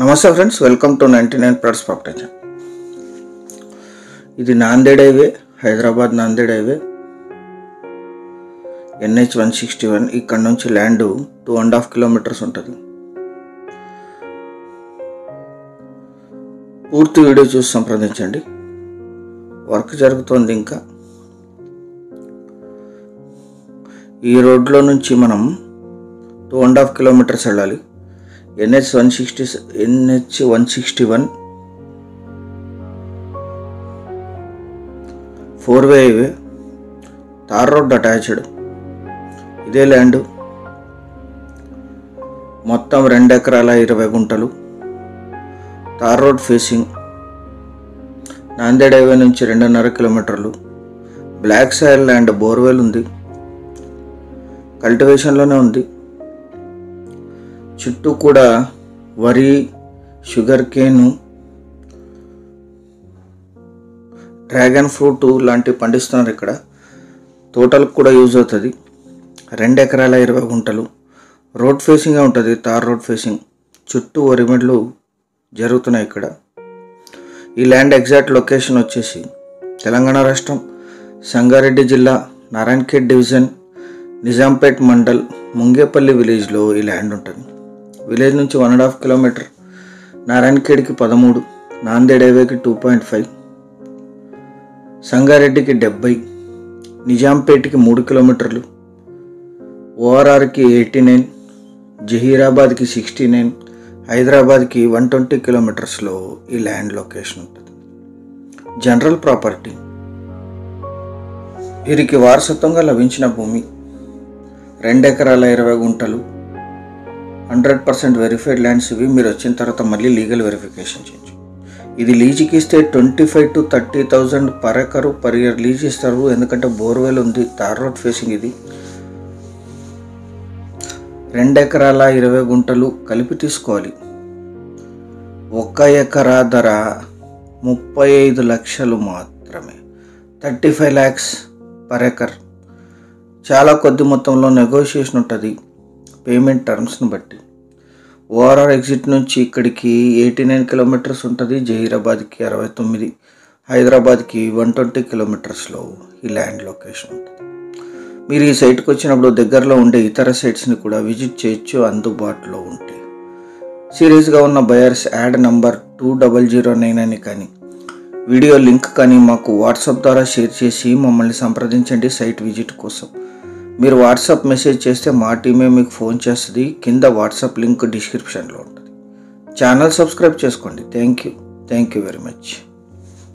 నమస్తే friends, welcome to 99 plots property. ఇది Nanded highway, Hyderabad Nanded highway, NH 161. ఇక్కడ నుంచి ల్యాండ్ 2.5 కిలోమీటర్స్ ఉంటుంది. పూర్తి వీడియో చూసి సంప్రదించండి. వర్క్ జరుగుతోంది. ఇంకా ఈ రోడ్లో నుంచి మనం 2.5 కిలోమీటర్స్ వెళ్ళాలి. NH 161 4-వే హైవే, తార్ రోడ్ అటాచ్డ్. ఇదే ల్యాండ్ మొత్తం 2 ఎకరాల 20 గుంటలు, tar road facing, Nanded highway నుంచి 2.5 కిలోమీటర్లు, బ్లాక్ సాయిల్ ల్యాండ్, బోర్వెల్ ఉంది, కల్టివేషన్లోనే ఉంది. చుట్టూ కూడా వరి, షుగర్ కేను, డ్రాగన్ ఫ్రూట్ లాంటివి పండిస్తున్నారు. ఇక్కడ తోటలకు కూడా యూజ్ అవుతుంది. 2 ఎకరాల 20 గుంటలు, రోడ్ ఫేసింగ్గా ఉంటుంది, తార్ రోడ్ ఫేసింగ్. చుట్టూ వరిమెడ్లు జరుగుతున్నాయి. ఇక్కడ ఈ ల్యాండ్ ఎగ్జాక్ట్ లొకేషన్ వచ్చేసి తెలంగాణ రాష్ట్రం, సంగారెడ్డి జిల్లా, నారాయణఖేడ్ డివిజన్, నిజాంపేట్ మండల్, ముంగేపల్లి విలేజ్లో ఈ ల్యాండ్ ఉంటుంది. విలేజ్ నుంచి 1.5 కిలోమీటర్, నారాయణఖేడ్కి 13, నాందేడ్ హైవేకి 2.5, సంగారెడ్డికి 70, నిజాంపేట్కి 3 కిలోమీటర్లు, ORRకి 89, జహీరాబాద్కి 69, హైదరాబాద్కి 120 కిలోమీటర్స్లో ఈ ల్యాండ్ లొకేషన్ ఉంటుంది. General property. వీరికి వారసత్వంగా లభించిన భూమి 2 ఎకరాల 20 గుంటలు, 100% వెరిఫైడ్ ల్యాండ్స్. ఇవి మీరు వచ్చిన తర్వాత మళ్ళీ లీగల్ వెరిఫికేషన్ చేయొచ్చు. ఇది లీజుకి ఇస్తే 25,000 to 30,000 per acre per year lease ఇస్తారు. ఎందుకంటే బోర్వెల్ ఉంది, తార్ రోడ్ ఫేసింగ్. ఇది 2 ఎకరాల 20 గుంటలు కలిపి తీసుకోవాలి. 1 ఎకరా ధర 35 లక్షలు మాత్రమే, 35 lakhs పర్ ఎకర్. చాలా కొద్ది మొత్తంలో నెగోషియేషన్ ఉంటుంది పేమెంట్ టర్మ్స్ని బట్టి. ORR ఎగ్జిట్ నుంచి ఇక్కడికి 89 కిలోమీటర్స్ ఉంటుంది. జహీరాబాద్కి 69, హైదరాబాద్కి 120 కిలోమీటర్స్లో ఈ ల్యాండ్ లొకేషన్ ఉంటుంది. మీరు ఈ సైట్కి వచ్చినప్పుడు దగ్గరలో ఉండే ఇతర సైట్స్ని కూడా విజిట్ చేయొచ్చు అందుబాటులో ఉంటే. సీరియస్గా ఉన్న బయర్స్ యాడ్ నంబర్ 2009 అని కానీ వీడియో లింక్ కానీ మాకు వాట్సాప్ ద్వారా షేర్ చేసి మమ్మల్ని సంప్రదించండి సైట్ విజిట్ కోసం. మీరు వాట్సాప్ మెసేజ్ చేస్తే మా టీమే మీకు ఫోన్ చేస్తుంది. కింద వాట్సాప్ లింక్ డిస్క్రిప్షన్లో ఉంటుంది. ఛానల్ సబ్స్క్రైబ్ చేసుకోండి. Thank you very much.